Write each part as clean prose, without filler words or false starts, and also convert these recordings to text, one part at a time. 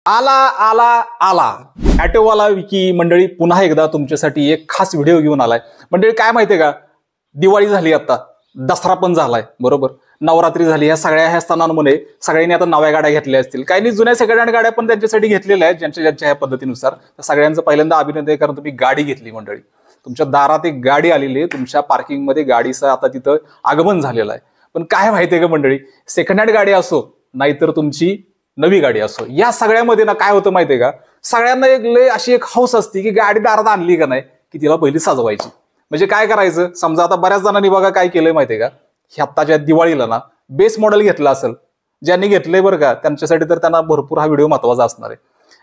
आला आला आला ॲटोवाला विकी मंडळी पुन्हा एकदा तुमच्यासाठी एक खास व्हिडिओ घेऊन आलाय। मंडळी काय माहितीये का, दिवाळी झाली, आता दसरा पण झालाय, बरोबर, नवरात्री झाली, ह्या सगळ्या सणांमध्ये सगळ्यांनी आता नव्या गाड्या घेतल्या असतील, काही जुन्या सेकंड हँड गाड्या पण त्यांच्यासाठी घेतलेल्या आहेत ज्यांच्या ह्या पद्धतीनुसार। सगळ्यांचं पहिल्यांदा अभिनंदन, कारण तुम्ही गाडी घेतली मंडळी, तुमच्या दारात एक गाडी आलेली आहे, तुमच्या पार्किंगमध्ये गाडीचं आता तिथं आगमन झालेलं आहे। पण काय माहितीये का मंडळी, सेकंड हँड गाडी असो नाहीतर तुमची नवी गाडी असो, या सगळ्यामध्ये ना काय होतं माहितीये का, सगळ्यांना एक लय अशी एक हौस असते की गाडी दारात आणली का नाही की तिला पहिली सजवायची। म्हणजे काय करायचं, समजा आता बऱ्याच जणांनी बघा काय केलंय माहितीये का, आत्ताच्या दिवाळीला ना बेस मॉडेल घेतलं असेल, ज्यांनी घेतलंय बरं का त्यांच्यासाठी तर त्यांना भरपूर हा व्हिडिओ महत्वाचा असणार आहे,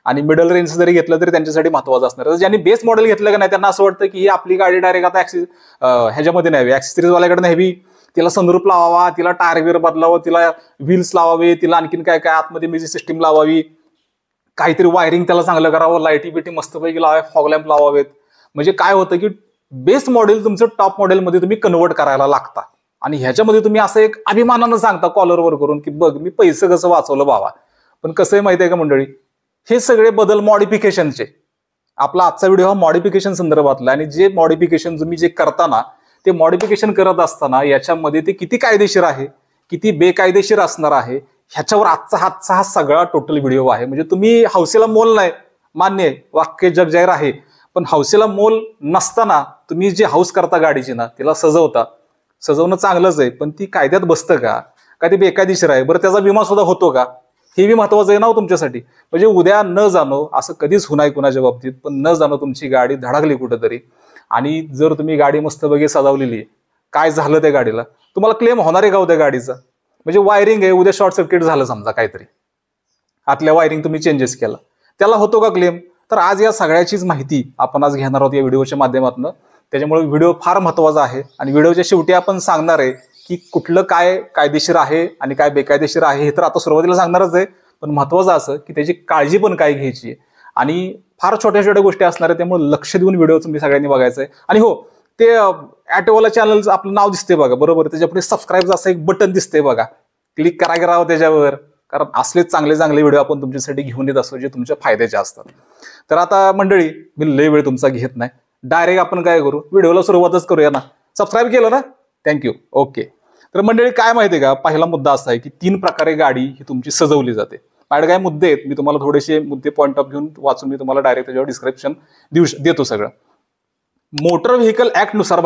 आणि मिडल रेंज जरी घेतलं तरी त्यांच्यासाठी महत्वाचं असणार आहे। ज्यांनी बेस मॉडेल घेतलं का नाही त्यांना असं वाटतं की ही आपली गाडी डायरेक्ट आता ह्याच्यामध्ये न्यावी, ॲक्सेसरीज वाल्याकडे न्यावी, तिला सनरूफ लावावा, तिला टायर गिअर बदलावं, तिला व्हील्स लावावे, तिला आणखीन काय काय आतमध्ये म्युझिक सिस्टीम लावावी, काहीतरी वायरिंग त्याला चांगलं करावं, लाईटी बिटी मस्तपैकी लावावे, फॉग लॅम्प लावावेत। म्हणजे काय होतं की बेस मॉडेल तुमचं टॉप मॉडेलमध्ये तुम्ही कन्वर्ट करायला लागता, आणि ह्याच्यामध्ये तुम्ही असं एक अभिमानानं सांगता कॉलरवर करून की बघ मी पैसे कसं वाचवलं बाबा। पण कसं आहे माहितीये का मंडळी, हे सगळे बदल मॉडिफिकेशनचे, आपला आजचा व्हिडिओ हा मॉडिफिकेशन संदर्भातला, आणि जे मॉडिफिकेशन तुम्ही जे करताना ते मॉडिफिकेशन करत असताना याच्यामध्ये ते किती कायदेशीर आहे किती बेकायदेशीर असणार आहे ह्याच्यावर आजचा हा सगळा टोटल व्हिडिओ आहे। म्हणजे तुम्ही हौसेला मोल नाही, मान्य आहे, वाक्य जगजाहीर आहे, पण हौसेला मोल नसताना तुम्ही जे हौस करता गाडीची ना, तिला सजवणं चांगलंच आहे, पण ती कायद्यात बसतं का ती बेकायदेशीर आहे, बरं त्याचा विमा सुद्धा होतो का, हे बी महत्वाचं आहे ना तुमच्यासाठी। म्हणजे उद्या न जाणो, असं कधीच होणार कुणाच्या बाबतीत, पण न जाणो तुमची गाडी धडकली कुठेतरी, आणि जर तुम्ही गाडी मस्तपैकी सजवलेली आहे, काय झालं त्या गाडीला, तुम्हाला क्लेम होणार आहे का उद्या गाडीचा? म्हणजे वायरिंग आहे, उद्या शॉर्ट सर्किट झालं समजा, काहीतरी आतल्या वायरिंग तुम्ही चेंजेस केला, त्याला होतो का क्लेम? तर आज या सगळ्याचीच माहिती आपण आज घेणार आहोत या व्हिडिओच्या माध्यमातून। त्याच्यामुळे व्हिडिओ फार महत्वाचा आहे, आणि व्हिडिओच्या शेवटी आपण सांगणार आहे की कुठलं काय कायदेशीर आहे आणि काय बेकायदेशीर आहे, हे तर आता सुरुवातीला सांगणारच आहे, पण महत्वाचं असं की त्याची काळजी पण काय घ्यायची आहे, आणि फार छोट्या छोट्या गोष्टी असणार आहेत, त्यामुळे लक्ष देऊन व्हिडिओ तुम्ही सगळ्यांनी बघायचं आहे। आणि हो, ते ॲटोवाला चॅनलचं आपलं नाव दिसते बघा, बरोबर, त्याच्या पुढे सबस्क्राईबचं असं एक बटन दिसते बघा, क्लिक करावं त्याच्यावर, कारण असलेच चांगले चांगले व्हिडिओ आपण तुमच्यासाठी घेऊन येत असतो जे तुमच्या फायद्याचे असतात। तर आता मंडळी मी लय वेळ तुमचा घेत नाही, डायरेक्ट आपण काय करू, व्हिडिओला सुरुवातच करूया ना। सबस्क्राईब केलं ना, थँक्यू, ओके। तर मंडळी काय माहितीये का, पहिला मुद्दा असा आहे की 3 प्रकारे गाडी ही तुमची सजवली जाते। माझ्याकडे काय मुद्दे आहेत, मी तुम्हाला थोडेसे मुद्दे पॉईंट ऑफ घेऊन वाचून मी तुम्हाला डायरेक्ट त्याच्यावर डिस्क्रिप्शन देतो सगळं। मोटर व्हेकल ऍक्ट नुसार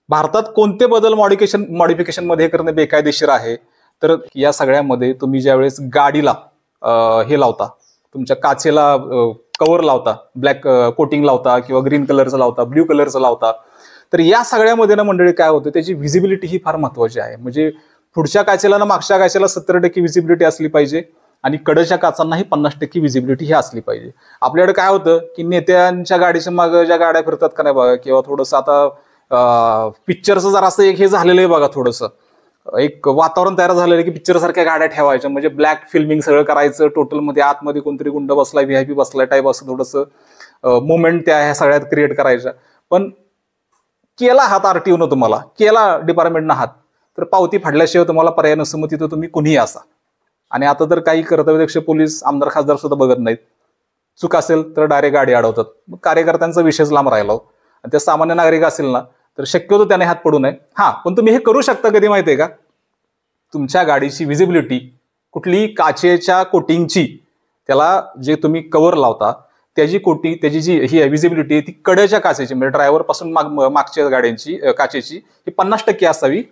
भारतात कोणते बदल मॉडिफिकेशन मध्ये करणे बेकायदेशीर आहे, तर या सगळ्यामध्ये तुम्ही ज्यावेळेस गाडीला हे लावता, तुमच्या काचेला कव्हर लावता, ब्लॅक कोटिंग लावता किंवा ग्रीन कलरचं लावता, ब्ल्यू कलरचं लावता, तर या सगळ्यामध्ये ना मंडळी काय होतं, त्याची व्हिजिबिलिटी ही फार महत्वाची आहे। म्हणजे पुढच्या काचेला ना मागच्या काचेला 70% व्हिजिबिलिटी असली पाहिजे, आणि कडच्या काचांनाही 50% व्हिजिबिलिटी ही असली पाहिजे। आपल्याकडे काय होतं की नेत्यांच्या गाडीच्या मागे ज्या गाड्या फिरतात का नाही बघा, किंवा थोडंसं आता पिक्चरचं जरा असं एक हे झालेलं आहे बघा, थोडंसं एक वातावरण तयार झालेलं आहे की पिक्चर सारख्या गाड्या ठेवायच्या, म्हणजे ब्लॅक फिल्मिंग सगळं करायचं, टोटलमध्ये आतमध्ये कोणतरी गुंड बसलाय, VIP बसलाय टाईप, असं थोडंसं मुवमेंट त्या ह्या सगळ्यात क्रिएट करायच्या। पण केला हात RTO न, तुम्हाला केला डिपार्टमेंटनं हात, तर पावती फाडल्याशिवाय तुम्हाला पर्याय नसतो, मग तिथं तुम्ही कुणीही असा। आणि आता तर काही कर्तव्यदक्ष पोलीस, आमदार, खासदार सुद्धा बघत नाहीत, चूक असेल तर डायरेक्ट गाडी अडवतात। मग कार्यकर्त्यांचा विषयच लांब राहिला, आणि त्या सामान्य नागरिक असेल ना तर शक्यतो त्याने हात पडू नये। हा, पण तुम्ही हे करू शकता कधी माहितीये का, तुमच्या गाडीची व्हिजिबिलिटी कुठली काचेच्या कोटिंगची, त्याला जे तुम्ही कव्हर लावता त्याची जी ही व्हिजिबिलिटी आहे ती कडेच्या काचेची, म्हणजे ड्रायव्हर पासून मागच्या गाड्यांची काचेची ही 50% असावी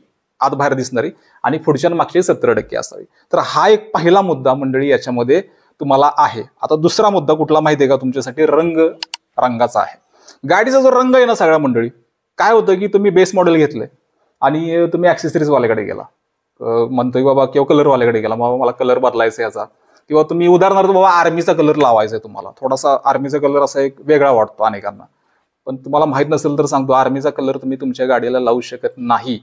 आत बाहेर दिसणारी, आणि पुढच्या मागची 70% असावी। तर हा एक पहिला मुद्दा मंडळी याच्यामध्ये तुम्हाला आहे। आता दुसरा मुद्दा कुठला माहितीये का तुमच्यासाठी, रंगाचा आहे। गाडीचा जो रंग आहे ना सगळ्या मंडळी, काय होतं की तुम्ही बेस मॉडेल घेतलंय आणि तुम्ही ॲक्सेसरीज वाल्याकडे गेला, म्हणतोय बाबा, किंवा कलर वाल्याकडे गेला, बाबा मला कलर बदलायचा याचा, किंवा तुम्ही उदाहरणार्थ बाबा आर्मीचा कलर लावायचा आहे तुम्हाला, थोडासा आर्मीचा कलर असा एक वेगळा वाटतो अनेकांना, पण तुम्हाला माहित नसेल तर सांगतो, आर्मीचा कलर तुम्ही तुमच्या गाडीला लावू शकत नाही।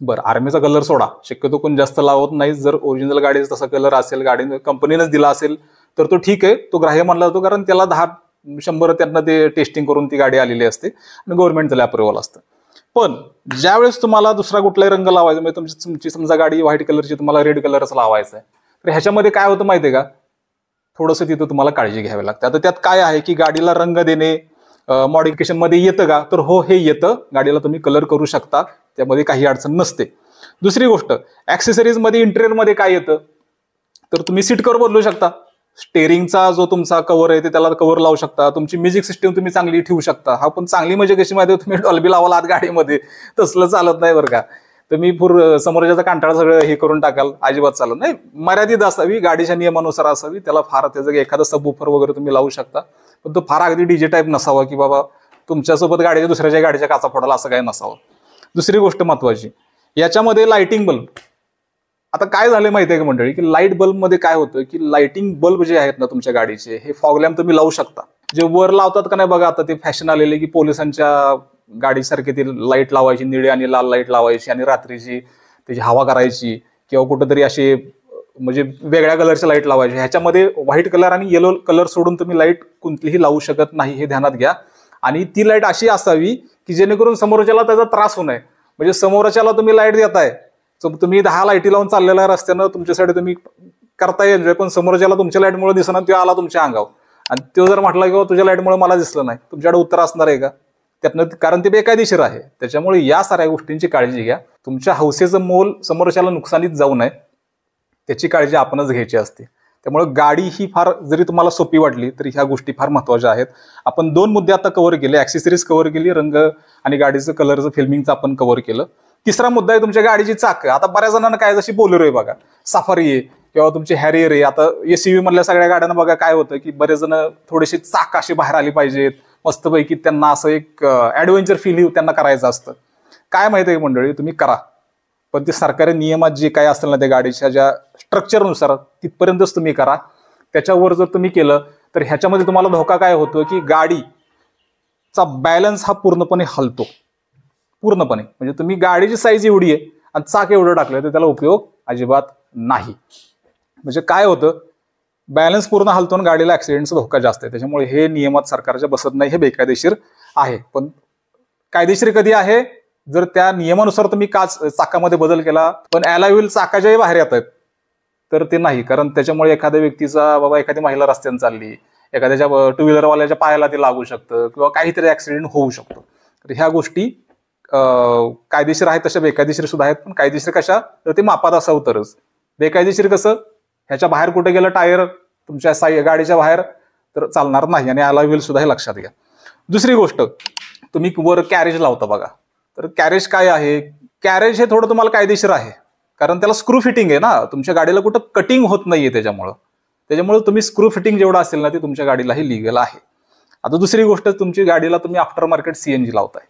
बरं, आर्मीचा कलर सोडा, शक्यतो कोण जास्त लावत नाही, जर ओरिजिनल गाडीचा तसा कलर असेल, गाडीने कंपनीनेच दिला असेल तर तो ठीक आहे, तो ग्राह्य मानला जातो, कारण त्याला 10-100 त्यांना ते टेस्टिंग करून ती गाडी आलेली असते आणि गव्हर्नमेंट त्याला अप्रुव्हल असतं। पण ज्यावेळेस तुम्हाला दुसरा कुठलाही रंग लावायचा, म्हणजे तुमची समजा गाडी व्हाईट कलरची, तुम्हाला रेड कलरचा लावायचा आहे, तर ह्याच्यामध्ये काय होतं माहितीये का, थोडंसं तिथं तुम्हाला काळजी घ्यावी लागते. आता त्यात काय आहे की गाडीला रंग देणे मॉडिफिकेशन मध्ये येतं का, तर हो हे येतं. गाडीला तुम्ही कलर करू शकता, त्यामध्ये काही अडचण नसते. दुसरी गोष्ट, ऍक्सेसरीज मध्ये इंटेरियर मध्ये काय येतं, तर तुम्ही सीट कव्हर बदलू शकता. स्टेअरिंगचा जो तुमचा कव्हर आहे ते त्याला कव्हर लावू शकता. तुमची म्युझिक सिस्टीम तुम्ही चांगली ठेवू शकता. हा पण चांगली म्हणजे कशी माहिती, तुम्ही डॉल्बी लावाल आत गाडीमध्ये, तसलं चालत नाही बरं का. तुम्ही समोरच्याचा कांटाळा सगळं हे करून टाकाल, अजिबात चालत नाही. मर्यादित असावी, गाडीच्या नियमानुसार असावी. त्याला फार त्याचं एखादं सबवूफर वगैरे तुम्ही लावू शकता, पण तो फार अगदी डीजे टाईप नसावा की बाबा तुमच्यासोबत गाडीच्या दुसऱ्याच्या गाडीच्या काचा फोडाला, असं काय नसावं. दुसरी गोष्ट महत्वाची, याच्यामध्ये लाइटिंग बल्ब. आता काय झालं माहितीये का मंडळी, की लाईट बल्ब मध्ये काय होतं की लाइटिंग बल्ब जे आहेत ना तुमच्या गाडीचे, हे फॉग लॅम्प तुम्ही लावू शकता. जे वर लावतात का नाही बघा, आता ते फॅशन आलेले की पोलिसांच्या गाडीसारखे ती लाईट लावायची, निळी आणि लाल लाईट लावायची आणि रात्रीची त्याची हवा करायची, किंवा कुठंतरी असे म्हणजे वेगळ्या कलरच्या लाईट लावायची. ह्याच्यामध्ये व्हाईट कलर आणि येलो कलर सोडून तुम्ही लाईट कोणतीही लावू शकत नाही, हे ध्यानात घ्या. आणि ती लाईट अशी असावी की जेणेकरून समोरच्याला त्याचा त्रास होऊ नये. म्हणजे समोरच्याला तुम्ही लाईट देताय, तुम्ही 10 लाईटी लावून चाललेल्या रस्त्यानं तुमच्यासाठी तुम्ही करता एन्जॉय, पण समोरच्याला तुमच्या लाईटमुळे दिसणार, तो आला तुमच्या अंगावर आणि तो जर म्हटला की तुझ्या लाईटमुळे मला दिसलं नाही, तुमच्याकडे उत्तर असणार आहे का त्यातनं, कारण ते बेकायदेशीर आहे. त्याच्यामुळे या साऱ्या गोष्टींची काळजी घ्या. तुमच्या हौसेचं मोल समोरच्याला नुकसानीत जाऊ नये, त्याची काळजी आपणच घ्यायची असते. त्यामुळे गाडी ही फार जरी तुम्हाला सोपी वाटली तरी ह्या गोष्टी फार महत्वाच्या आहेत. आपण 2 मुद्दे आता कव्हर केले, ऍक्सेसरीज कव्हर केली, रंग आणि गाडीचं कलरचं फिल्मिंगचं आपण कव्हर केलं. तिसरा मुद्दा आहे तुमच्या गाडीची चाक. आता बऱ्याच जणांना काय, जशी बोलेरो आहे बघा, सफारी आहे किंवा तुमची हॅरियर आहे. आता एसयूव्ही मधल्या सगळ्या गाड्यांना बघा काय होतं की बरेच जण थोडीशी चाक अशी बाहेर आली पाहिजेत, मस्तपैकी त्यांना असं एक ऍडव्हेंचर फील त्यांना करायचं असतं. काय माहिती आहे मंडळी, तुम्ही करा, पण ते सरकारी नियमात जे काय असेल ना त्या गाडीच्या ज्या स्ट्रक्चरनुसार तिथपर्यंतच तुम्ही करा. त्याच्यावर जर तुम्ही केलं तर ह्याच्यामध्ये तुम्हाला धोका काय होतो की गाडीचा बॅलन्स हा पूर्णपणे हलतो, पूर्णपणे. म्हणजे तुम्ही गाडीची साईज एवढी आहे आणि चाक एवढं टाकलं तर त्याला उपयोग अजिबात नाही. म्हणजे काय होतं, बॅलन्स पूर्ण हलतो आणि गाडीला ऍक्सिडेंटचा धोका जास्त आहे. त्याच्यामुळे हे नियमात सरकारच्या बसत नाही, हे बेकायदेशीर आहे. पण कायदेशीर कधी आहे, जर त्या नियमानुसार तुम्ही चाकामध्ये बदल केला पण ॲलॉय व्हील चाकाच्याही बाहेर येत आहेत तर ते नाही. कारण त्याच्यामुळे एखाद्या व्यक्तीचा बाबा, एखादी महिला रस्त्याने चालली, एखाद्याच्या 2 व्हीलरवाल्याच्या पायाला ते लागू शकतं किंवा काहीतरी ऍक्सिडेंट होऊ शकतो. तर ह्या गोष्टी कायदेशीर आहेत, तशा बेकायदेशीर सुद्धा आहेत. पण कायदेशीर कशा, तर ते मापात असावं तरच. बेकायदेशीर कसं, ह्याच्या बाहेर कुठे गेलं टायर तुमच्या गाडीच्या बाहेर, तर चालणार नाही. आणि ॲलॉय व्हील सुद्धा हे लक्षात घ्या. दुसरी गोष्ट, तुम्ही वर कॅरेज लावता बघा, तर कॅरेज काय आहे, कॅरेज हे थोडं तुम्हाला कायदेशीर आहे, कारण त्याला स्क्रू फिटिंग आहे ना, तुमच्या गाडीला कुठं कटिंग होत नाहीये. त्याच्यामुळे तुम्ही स्क्रू फिटिंग जेवढं असेल ना ते तुमच्या गाडीलाही लिगल आहे. आता दुसरी गोष्ट, तुमची गाडीला तुम्ही आफ्टर मार्केट सीएनजी लावताय,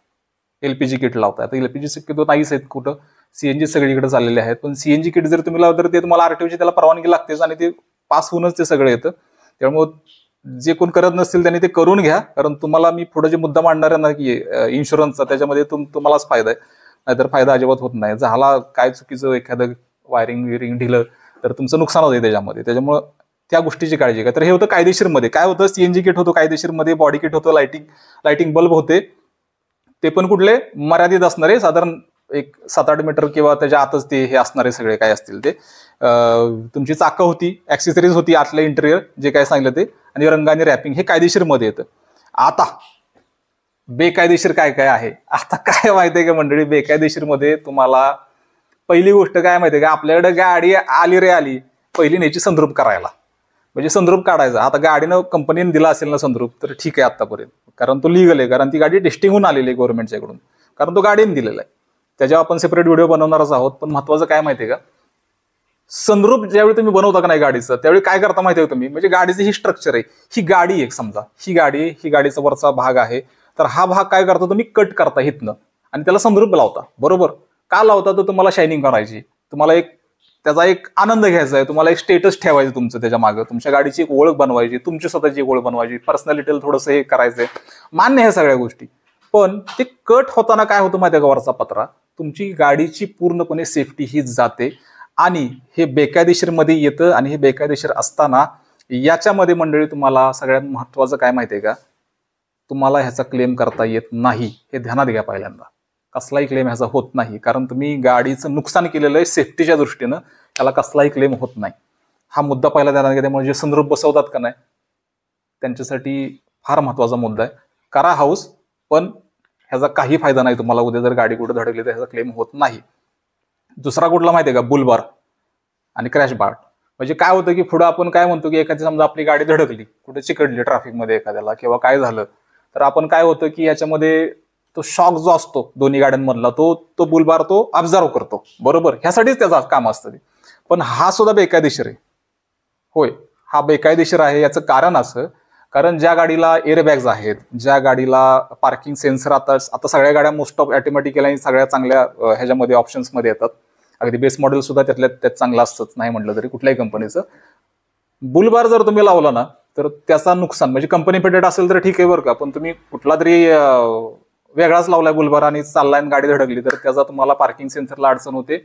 एलपीजी किट लावताय. आता एलपीजी शक्यतो नाहीच आहेत कुठं, सीएनजी सगळीकडे चाललेले आहेत. पण सीएनजी किट जर तुम्ही लावलं तर ते तुम्हाला आरटीओची त्याला परवानगी लागतेच आणि ते पास होऊनच ते सगळं येतं. त्यामुळे जे कोण करत नसतील त्यांनी ते करून घ्या, कारण तुम्हाला मी पुढे जे मुद्दा मांडणार आहे ना की इन्शुरन्सचा, त्याच्यामध्ये तुम्हालाच फायदा आहे, नाहीतर फायदा अजिबात होत नाही. झाला काय चुकीचं एखादं वायरिंग ढिलं तर तुमचं नुकसान होतं त्याच्यामध्ये. त्याच्यामुळे त्या गोष्टीची काळजी घ्या. तर हे होतं कायदेशीर मध्ये. काय होतं, सीएनजी किट होतो कायदेशीर मध्ये, बॉडी किट होतं, लाइटिंग बल्ब होते, ते पण कुठले मर्यादित असणारे, साधारण एक 7-8 मीटर किंवा त्याच्या आतच ते हे असणारे सगळे काय असतील ते. तुमची चाकं होती, ऍक्सेसरीज होती, आतलं इंटेरियर जे काय सांगितलं ते, आणि रंग आणि रॅपिंग हे कायदेशीर मध्ये येतं. आता बेकायदेशीर काय काय आहे, आता काय माहितीये का मंडळी, बेकायदेशीर मध्ये तुम्हाला पहिली गोष्ट काय माहितीये का, आपल्याकडे गाडी आली पहिली न्यायची सनरूफ करायला, म्हणजे सनरूफ काढायचा. आता गाडीनं कंपनीने दिला असेल ना सनरूफ तर ठीक आहे आतापर्यंत, कारण तो लिगल आहे, कारण ती गाडी टेस्टिंग होऊन आलेली आहे गव्हर्नमेंटच्याकडून, कारण तो गाडीने दिलेला आहे. त्याच्यावर आपण सेपरेट व्हिडिओ बनवणारच आहोत. पण महत्वाचं काय माहितीये का, सनरूफ ज्यावेळी तुम्ही बनवता का नाही गाडीचं, त्यावेळी काय करता माहितीये तुम्ही, म्हणजे गाडीचं ही स्ट्रक्चर आहे, ही गाडी एक समजा, ही गाडीचा वरचा भाग आहे, तर हा भाग काय करता तुम्ही, कट करता हितनं आणि त्याला सनरूफ लावता. बरोबर, का लावता, तर तुम्हाला शायनिंग करायची, तुम्हाला त्याचा एक आनंद घ्यायचा आहे, तुम्हाला एक स्टेटस ठेवायचं तुमचं त्याच्या मागं, तुमच्या गाडीची एक ओळख बनवायची, तुमची स्वतःची एक ओळख बनवायची, पर्सनॅलिटीला थोडंसं हे करायचंय, मान्य आहे सगळ्या गोष्टी. पण ते कट होताना काय होतं माहिती आहे का, वरचा पत्रा, तुमची गाडीची पूर्णपणे सेफ्टी ही जाते आणि हे बेकायदेशीर मध्ये येतं. आणि हे बेकायदेशीर असताना याच्यामध्ये मंडळी तुम्हाला सगळ्यात महत्वाचं काय माहितीये का, तुम्हाला ह्याचा क्लेम करता येत नाही, हे ध्यानात घ्या. पहिल्यांदा कसलाही क्लेम ह्याचा होत नाही, कारण तुम्ही गाडीचं नुकसान केलेलं आहे सेफ्टीच्या दृष्टीनं, त्याला कसलाही क्लेम होत नाही. हा मुद्दा पहिला ध्यानात घ्या. त्यामुळे जे सनरूफ बसवतात का नाही त्यांच्यासाठी फार महत्वाचा मुद्दा आहे. करा हाऊस, पण ह्याचा काही फायदा नाही तुम्हाला. उद्या जर गाडी कुठे धडकली तर ह्याचा क्लेम होत नाही. दुसरा कुठला माहितीये का, बुलबार आणि क्रॅश बार. म्हणजे काय होतं की पुढे आपण काय म्हणतो की एखादी समजा आपली गाडी धडकली, कुठे चिकटली ट्रॅफिकमध्ये एखाद्याला किंवा काय झालं, तर आपण काय होतं की याच्यामध्ये तो शॉक जो असतो दोन्ही गाड्यांमधला तो बुलबार तो ऑब्झर्व करतो, बरोबर. ह्यासाठीच त्याचं काम असतं ते. पण हा सुद्धा बेकायदेशीर आहे. होय, हा बेकायदेशीर आहे. याचं कारण असं, कारण ज्या गाडीला एअरबॅग्स आहेत, ज्या गाडीला पार्किंग सेन्सर, आता सगळ्या गाड्या मोस्ट ऑफ ऑटोमॅटिकली आणि सगळ्या चांगल्या ह्याच्यामध्ये ऑप्शन्समध्ये येतात. अगदी बेस मॉडेल सुद्धा त्यात चांगलं असतंच, नाही म्हटलं तरी कुठल्याही कंपनीचं. बुलबार जर तुम्ही लावला ना तर त्याचा नुकसान म्हणजे कंपनी पेटेड असेल तर ठीक आहे बरं का, पण तुम्ही कुठला तरी वेगळाच लावलाय बुलबार आणि चाललाय गाडी धडकली तर त्याचा तुम्हाला पार्किंग सेन्सरला अडचण होते,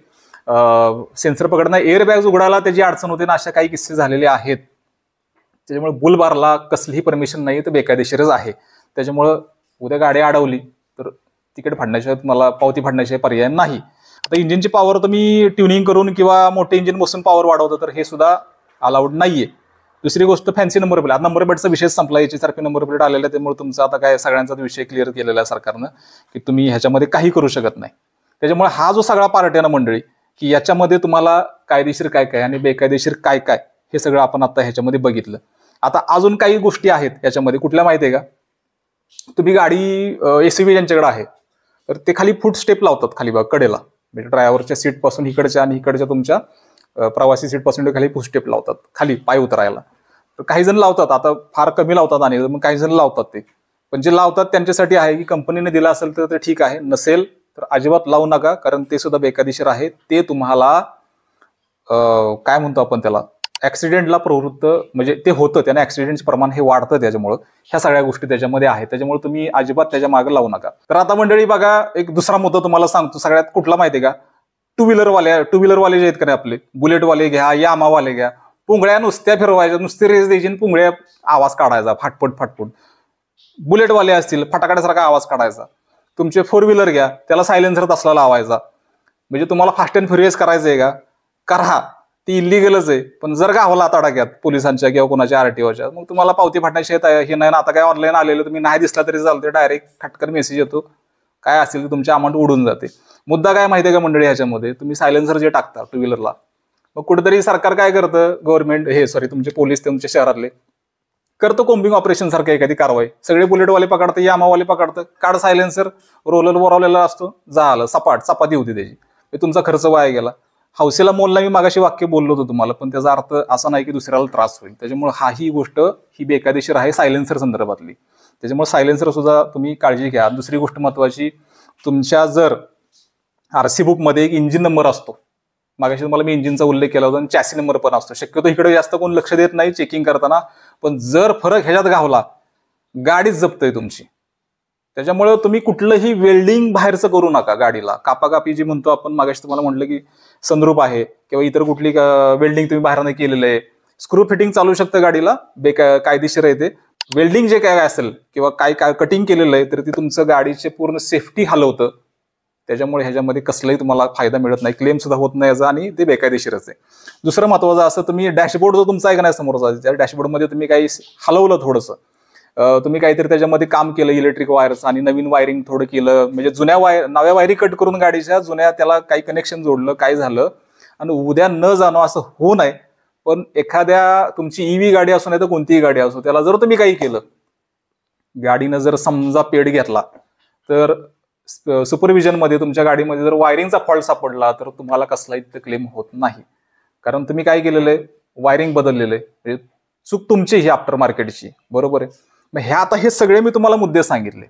सेन्सर पकडणं, एअरबॅग्स उघडायला त्याची अडचण होते ना, अशा काही किस्से झालेले आहेत. त्याच्यामुळे बुलबारला कसलीही परमिशन नाही, तर बेकायदेशीरच आहे. त्याच्यामुळं उद्या गाडी अडवली तर तिकीट फाडण्याशिवाय तुम्हाला, पावती फाडण्याशिवाय पर्याय नाही. आता इंजिनची पॉवर तुम्ही ट्युनिंग करून किंवा मोठे इंजिन बसून पॉवर वाढवतं तर हे सुद्धा अलाउड नाहीये. दुसरी गोष्ट फॅन्सी नंबर प्लेट. आता नंबर प्लेटचा विषय संपला, याची सारखी नंबर प्लेट आलेला आहे, त्यामुळे तुमचा आता काय सगळ्यांचाच विषय क्लिअर केलेला आहे सरकारनं की तुम्ही ह्याच्यामध्ये काही करू शकत नाही. त्याच्यामुळे हा जो सगळा पार्ट आहे ना मंडळी, की याच्यामध्ये तुम्हाला कायदेशीर काय काय आणि बेकायदेशीर काय काय हे सगळं आपण आता ह्याच्यामध्ये बघितलं. आता अजून काही गोष्टी आहेत याच्यामध्ये. कुठल्या माहिती आहे का, तुम्ही गाडी एसयूव्ही ज्यांच्याकडे आहे तर ते खाली फूट स्टेप लावतात खाली बघा कडेला, म्हणजे ड्रायव्हरच्या सीट पासून इकडच्या आणि इकडच्या तुमच्या प्रवासी सीट पासून खाली फूट स्टेप लावतात खाली पाय उतरायला. तर काही जण लावतात, आता फार कमी लावतात आणि मग काही जण लावतात ते. पण जे लावतात त्यांच्यासाठी आहे की कंपनीने दिला असेल तर ते ठीक आहे, नसेल तर अजिबात लावू नका, कारण ते सुद्धा बेकायदेशीर आहे. ते तुम्हाला काय म्हणतो आपण त्याला, ऍक्सिडेंटला प्रवृत्त म्हणजे ते होतं, त्याने ऍक्सिडेंटचं प्रमाण हे वाढतं. त्याच्यामुळं ह्या सगळ्या गोष्टी त्याच्यामध्ये आहेत. त्याच्यामुळे तुम्ही अजिबात त्याच्या मागे लावू नका. तर आता मंडळी बघा, एक दुसरा मुद्दा तुम्हाला सांगतो. सगळ्यात कुठला माहितीये का, टू व्हीलरवाले जे आहेत का नाही आपले, बुलेटवाले घ्या, यामावाले घ्या, पुंगळ्या नुसत्या फिरवायच्या, नुसती रेस द्यायची, पुंगळ्या आवाज काढायचा फाटफट. बुलेटवाले असतील फटाकड्यासारखा आवाज काढायचा. तुमचे फोर व्हीलर घ्या, त्याला सायलेन्सर तसला लावायचा. म्हणजे तुम्हाला फास्ट अँड फ्युरियस करायचंय का, करा, ती इलिगलच आहे. पण जर गावला तडाख्यात पोलिसांच्या किंवा कोणाच्या आरटीओच्या, मग तुम्हाला पावती फाटण्याशिवाय हे नाही ना. आता काय ऑनलाईन आलेलं, तुम्ही नाही दिसला तरी चालते, डायरेक्ट खटकन मेसेज येतो, काय असेल ते तुमची अमाऊंट उडून जाते. मुद्दा काय माहितीये का मंडळी, ह्याच्यामध्ये तुम्ही सायलेन्सर जे टाकता टू व्हीलरला, मग कुठेतरी सरकार काय करतं, गव्हर्नमेंट तुमचे पोलीस तुमच्या शहरातले करतो कोम्बिंग ऑपरेशन सारखं एखादी कारवाई. सगळे बुलेटवाले पकडतं, यामावाले पकडतं, काढ सायलेन्सर, रोलर वरवलेला असतो, झालं, चपाती होती त्याची, तुमचा खर्च वाया गेला. हौसेला मोलला मी मागाशी वाक्य बोललो होतो तुम्हाला, पण त्याचा अर्थ असा नाही की दुसऱ्याला त्रास होईल. त्याच्यामुळे ही गोष्ट ही बेकायदेशीर आहे सायलेन्सर संदर्भातली. त्याच्यामुळे सायलेन्सर सुद्धा तुम्ही काळजी घ्या. दुसरी गोष्ट महत्वाची, तुमच्या जर आरसी बुक मध्ये एक इंजिन नंबर असतो, मागाशी तुम्हाला मी इंजिनचा उल्लेख केला होता, आणि चॅसी नंबर पण असतो. शक्यतो इकडे जास्त कोण लक्ष देत नाही चेकिंग करताना, पण जर फरक ह्याच्यात गावला, गाडीच जप्त आहे तुमची. त्याच्यामुळे तुम्ही कुठलंही वेल्डिंग बाहेरचं करू नका गाडीला. कापाकापी जी म्हणतो आपण, मागाशी तुम्हाला म्हटलं की सनरूफ आहे किंवा इतर कुठली वेल्डिंग तुम्ही बाहेरनं केलेलं आहे, स्क्रू फिटिंग चालू शकतं गाडीला, कायदेशीर आहे ते. वेल्डिंग जे काय असेल किंवा काय कटिंग केलेलं आहे तर ती तुमचं गाडीचे पूर्ण सेफ्टी हलवतं. त्याच्यामुळे ह्याच्यामध्ये कसलाही तुम्हाला फायदा मिळत नाही, क्लेम सुद्धा होत नाही याचा, आणि ते बेकायदेशीरच आहे. दुसरं महत्वाचं असं, तुम्ही डॅशबोर्ड जो तुमचा आहे का नाही समोरचा, त्या डॅशबोर्डमध्ये तुम्ही काही हलवलं थोडंसं, तुम्ही काहीतरी त्याच्यामध्ये काम केलं इलेक्ट्रिक वायरचं आणि नवीन वायरिंग थोडं केलं, म्हणजे नव्या वायरी कट करून गाडीच्या जुन्या त्याला काही कनेक्शन जोडलं, काय झालं, आणि उद्या न जाणं असं होऊ नये. पण एखाद्या तुमची ईव्ही गाडी असो नाही तर कोणतीही गाडी असो, त्याला जर तुम्ही काही केलं, गाडीनं जर समजा पेड घेतला, तर सुपरविजन मध्ये तुमच्या गाडीमध्ये जर वायरिंगचा फॉल्ट सापडला तर तुम्हाला कसलाही क्लेम होत नाही. कारण तुम्ही काय केलेलं आहे, वायरिंग बदललेलं आहे, म्हणजे चूक तुमची ही आफ्टर मार्केटची, बरोबर आहे. मग आता हे सगळे मी तुम्हाला मुद्दे सांगितले.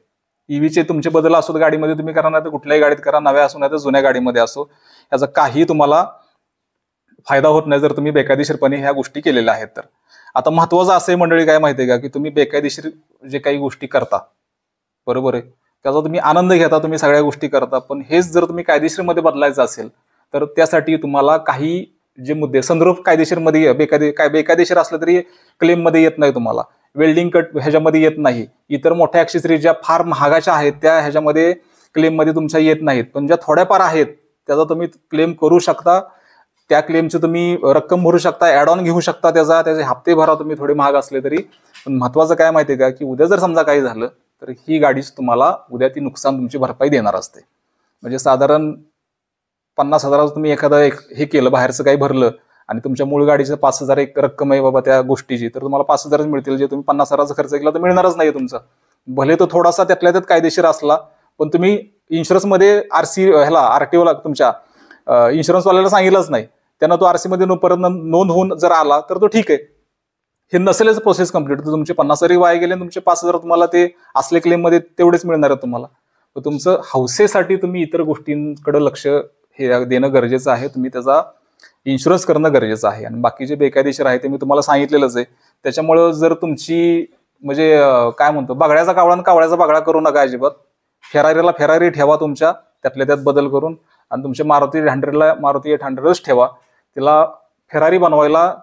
ईव्हीचे तुमचे बदल असो गाडीमध्ये तुम्ही करा, नाही तर कुठल्याही गाडीत करा, नव्या असो नाही तर जुन्या गाडीमध्ये असो, याचा काही तुम्हाला फायदा होत नाही जर तुम्ही बेकायदेशीरपणे ह्या गोष्टी केलेल्या आहेत तर. आता महत्वाचं असं मंडळी काय माहितीये का, की तुम्ही बेकायदेशीर जे काही गोष्टी करता, बरोबर आहे, त्याचा तुम्ही आनंद घेता, तुम्ही सगळ्या गोष्टी करता, पण हेच जर तुम्ही कायदेशीरमध्ये बदलायचं असेल तर त्यासाठी तुम्हाला काही जे मुद्दे, सनरूफ कायदेशीरमध्ये बेकायदेशीर असलं तरी क्लेम मध्ये येत नाही तुम्हाला, वेल्डिंग कट ह्याच्यामध्ये येत नाही, इतर मोठ्या ऍक्सेसरीज ज्या फार महागाच्या आहेत त्या ह्याच्यामध्ये क्लेम मध्ये तुमच्या येत नाहीत, पण ज्या थोड्याफार आहेत त्याचा तुम्ही क्लेम करू शकता. त्या क्लेमची तुम्ही रक्कम भरू शकता, ऍड ऑन घेऊ शकता, त्याचे हप्ते भरा तुम्ही थोडे महाग असले तरी. पण महत्वाचं काय माहितीये का, की उद्या जर समजा काही झालं तर ही गाडीच तुम्हाला उद्या ती नुकसान तुमची भरपाई देणार असते. म्हणजे साधारण 50,000 तुम्ही एखादं हे केलं, बाहेरचं काही भरलं आणि तुमच्या मूळ गाडीचं 5,000 एक रक्कम आहे बाबा त्या गोष्टीची, तर तुम्हाला 5,000 मिळतील. जे तुम्ही 50,000चा खर्च केला तर मिळणारच नाही तुमचा. भले तो थोडासा त्यातल्या त्यात कायदेशीर असला, पण तुम्ही इन्शुरन्समध्ये आरटीओला तुमच्या इन्शुरन्सवाल्याला सांगितलंच नाही, त्यांना तो आरसी मध्ये परत नोंद होऊन जर आला तर तो ठीक आहे. हे नसेलच प्रोसेस कम्प्लीट तर तुमचे 50,000 वाया गेले, तुमचे 5,000 तुम्हाला ते असले क्लेम मध्ये तेवढेच मिळणार आहे तुम्हाला. तर तुमचं हौसेसाठी तुम्ही इतर गोष्टींकडे लक्ष हे देणं गरजेचं आहे. तुम्ही त्याचा इन्शुरन्स करणं गरजेचं आहे. आणि बाकीचे बेकायदेशीर आहे ते मी तुम्हाला सांगितलेलंच आहे. त्याच्यामुळे जर तुमची म्हणजे काय म्हणतो, बगड्याचा कावळा आणि कावळ्याचा बगडा करू नका अजिबात. फेरारीला फेरारी ठेवा तुमच्या, त्यातल्या त्यात बदल करून, आणि तुमच्या मारुती 800ला मारुती 800च ठेवा. तिला फेरारी बनवायला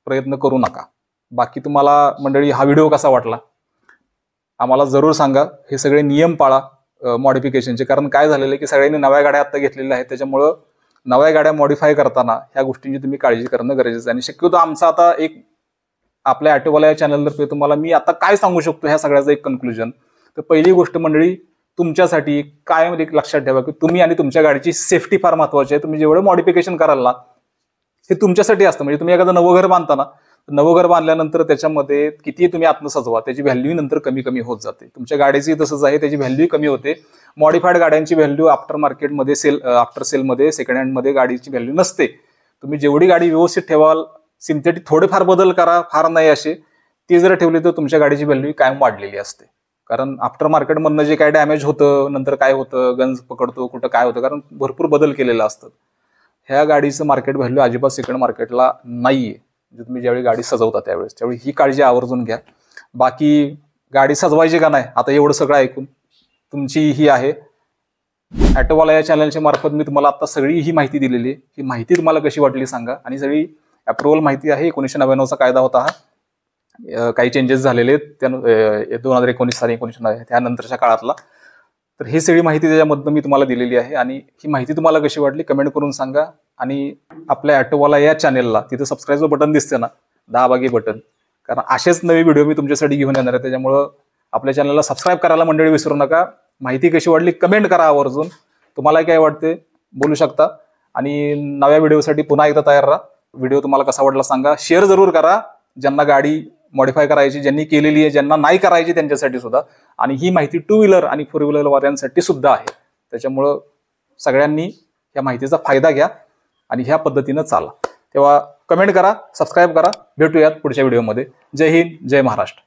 प्रयत्न करू नका. बाकी तुम्हाला मंडळी हा व्हिडिओ कसा वाटला आम्हाला जरूर सांगा. हे सगळे नियम पाळा मॉडिफिकेशनचे. कारण काय झालेलं आहे की सगळ्यांनी नव्या गाड्या आता घेतलेल्या आहेत, त्याच्यामुळं नव्या गाड्या मॉडिफाय करताना ह्या गोष्टींची तुम्ही काळजी करणं गरजेचं आहे. आणि शक्यतो आमचा आता एक आपल्या ऑटोवाला या चॅनलतर्फे तुम्हाला मी आता काय सांगू शकतो ह्या सगळ्याचं एक कन्क्लुजन. तर पहिली गोष्ट मंडळी, तुमच्यासाठी काय लक्षात ठेवा की तुम्ही आणि तुमच्या गाडीची सेफ्टी फार महत्वाची आहे. तुम्ही जेवढं मॉडिफिकेशन कराल ना हे तुमच्यासाठी असतं. म्हणजे तुम्ही एखादं नवं घर बांधताना, नवं घर बांधल्यानंतर त्याच्यामध्ये किती तुम्ही आत्म सजवा, त्याची व्हॅल्यू नंतर कमी कमी होत जाते. तुमच्या गाडीची तसंच आहे, त्याची व्हॅल्यू कमी होते. मॉडिफाईड गाड्यांची व्हॅल्यू आफ्टर मार्केटमध्ये आफ्टर सेलमध्ये सेकंड हँडमध्ये गाडीची व्हॅल्यू नसते. तुम्ही जेवढी गाडी व्यवस्थित ठेवाल, सिंथेटिक थोडेफार बदल करा, फार नाही असे, ती जर ठेवली तर तुमच्या गाडीची व्हॅल्यू कायम वाढलेली असते. कारण आफ्टर मार्केटमधनं जे काय डॅमेज होतं, नंतर काय होतं, गंज पकडतो, कुठं काय होतं, कारण भरपूर बदल केलेला असतात. ह्या गाडीचं मार्केट व्हॅल्यू अजिबात सेकंड मार्केटला नाहीये. म्हणजे तुम्ही ज्यावेळी गाडी सजवता त्यावेळी ही काळजी आवर्जून घ्या. बाकी गाडी सजवायची का नाही आता एवढं सगळं ऐकून तुमची ही आहे. ऑटोवाला या चॅनलच्या मार्फत मी तुम्हाला आता सगळी ही माहिती दिलेली आहे. ही माहिती तुम्हाला कशी वाटली सांगा. आणि सगळी अप्रुव्हल माहिती आहे. 1999चा कायदा होता हा, काही चेंजेस झालेले आहेत त्या 2019 साली 19 त्यानंतरच्या काळातला. तर ही सगळी माहिती त्याच्यामधनं मी तुम्हाला दिलेली आहे. आणि ही माहिती तुम्हाला कशी वाटली कमेंट करून सांगा. आणि आपल्या ऑटोवाला या चॅनेलला तिथं सबस्क्राईबचं बटन दिसते ना, 10 बागी बटन, कारण असेच नवे व्हिडिओ मी तुमच्यासाठी घेऊन येणार आहे. त्याच्यामुळं आपल्या चॅनलला सबस्क्राईब करायला मंडळी विसरू नका. माहिती कशी वाटली कमेंट करा आवर्जून. तुम्हाला काय वाटते बोलू शकता. आणि नव्या व्हिडिओसाठी पुन्हा एकदा तयार राहा. व्हिडिओ तुम्हाला कसा वाटला सांगा. शेअर जरूर करा ज्यांना गाडी मॉडिफाय करायची, ज्यांनी केलेली आहे, ज्यांना नाही करायची त्यांच्यासाठी सुद्धा. आणि ही माहिती 2 व्हीलर आणि 4 व्हीलर वाल्यांसाठी सुद्धा आहे. त्याच्यामुळं सगळ्यांनी या माहितीचा फायदा घ्या आणि ह्या पद्धतीनं चाला. तेव्हा कमेंट करा, सबस्क्राईब करा. भेटूयात पुढच्या व्हिडिओमध्ये. जय हिंद, जय महाराष्ट्र.